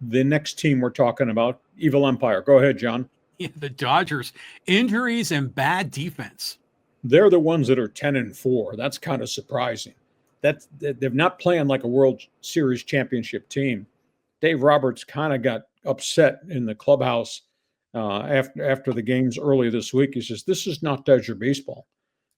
the next team we're talking about, Evil Empire. Go ahead, John. Yeah, the Dodgers, injuries and bad defense. They're the ones that are 10-4. That's kind of surprising. They're not playing like a World Series championship team. Dave Roberts kind of got upset in the clubhouse after the games early this week. He says, "This is not Dodger baseball."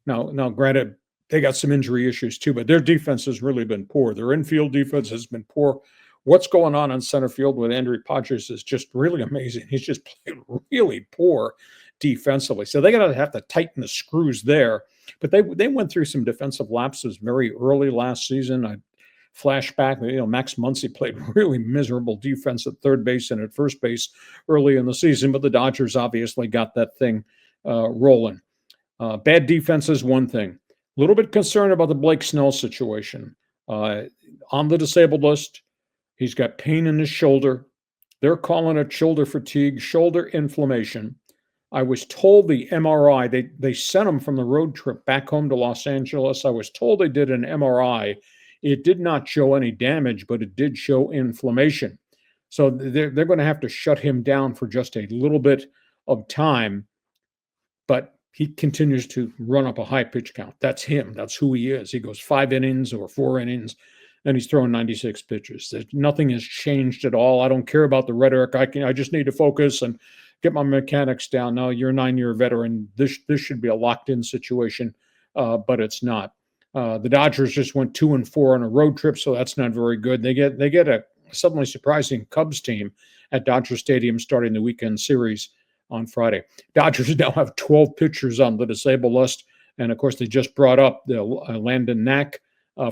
Now, granted, they got some injury issues too, but their defense has really been poor. Their infield defense has been poor. What's going on in center field with Andrew Padres is just really amazing. He's just played really poor defensively. So they're going to have to tighten the screws there. But they went through some defensive lapses very early last season. I flashback, Max Muncy played really miserable defense at third base and at first base early in the season, but the Dodgers obviously got that thing rolling. Bad defense is one thing. A little bit concerned about the Blake Snell situation. On the disabled list, he's got pain in his shoulder. They're calling it shoulder fatigue, shoulder inflammation. I was told the MRI, they sent him from the road trip back home to Los Angeles. I was told they did an MRI. It did not show any damage, but it did show inflammation. So they're going to have to shut him down for just a little bit of time. But he continues to run up a high pitch count. That's him. That's who he is. He goes 5 innings or 4 innings, and he's throwing 96 pitches. Nothing has changed at all. I don't care about the rhetoric. I just need to focus and get my mechanics down. No, you're a 9-year veteran. This should be a locked-in situation, but it's not. The Dodgers just went 2-4 on a road trip, so that's not very good. They get a suddenly surprising Cubs team at Dodger Stadium starting the weekend series on Friday. Dodgers now have 12 pitchers on the disabled list, and of course they just brought up the Landon Knack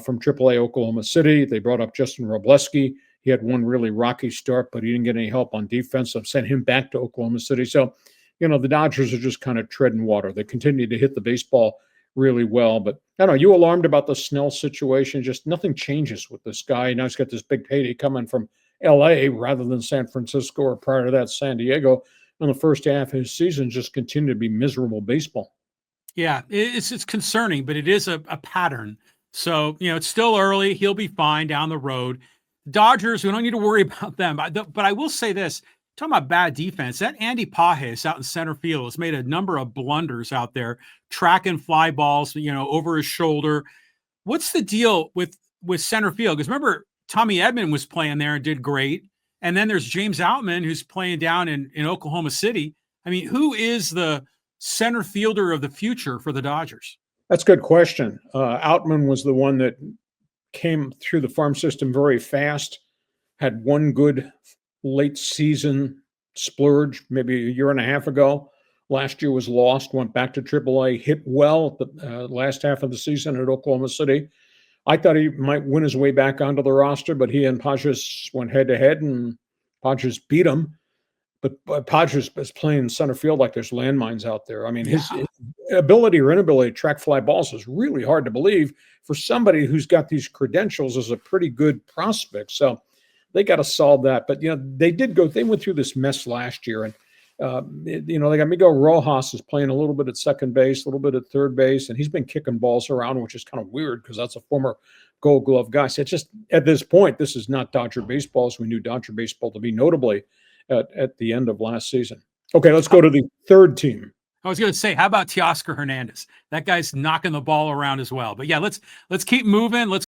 from AAA Oklahoma City. They brought up Justin Robleski. He had one really rocky start, but he didn't get any help on defense. I've sent him back to Oklahoma City. So, the Dodgers are just kind of treading water. They continue to hit the baseball really well. But I don't know, you alarmed about the Snell situation? Just nothing changes with this guy. Now he's got this big payday coming from L.A. rather than San Francisco or prior to that San Diego. And the first half of his season just continued to be miserable baseball. Yeah, it's concerning, but it is a pattern. So, it's still early. He'll be fine down the road. Dodgers, we don't need to worry about them. But I will say this, talking about bad defense, that Andy Pages out in center field has made a number of blunders out there, tracking fly balls, over his shoulder. What's the deal with center field? Because remember, Tommy Edman was playing there and did great. And then there's James Outman, who's playing down in Oklahoma City. I mean, who is the center fielder of the future for the Dodgers? That's a good question. Outman was the one that came through the farm system very fast, had one good late season splurge maybe a year and a half ago. Last year was lost, went back to AAA, hit well at the last half of the season at Oklahoma City. I thought he might win his way back onto the roster, but he and Pages went head-to-head, and Pages beat him. But Pages is playing center field like there's landmines out there. I mean, his ability or inability to track fly balls is really hard to believe for somebody who's got these credentials as a pretty good prospect. So they got to solve that. But, they went through this mess last year. And, they got Miguel Rojas is playing a little bit at second base, a little bit at third base, and he's been kicking balls around, which is kind of weird because that's a former Gold Glove guy. So it's just, at this point, this is not Dodger baseball as we knew Dodger baseball to be, notably at the end of last season. Okay, let's go to the third team. I was going to say, how about Teoscar Hernandez? That guy's knocking the ball around as well. But yeah, let's keep moving. Let's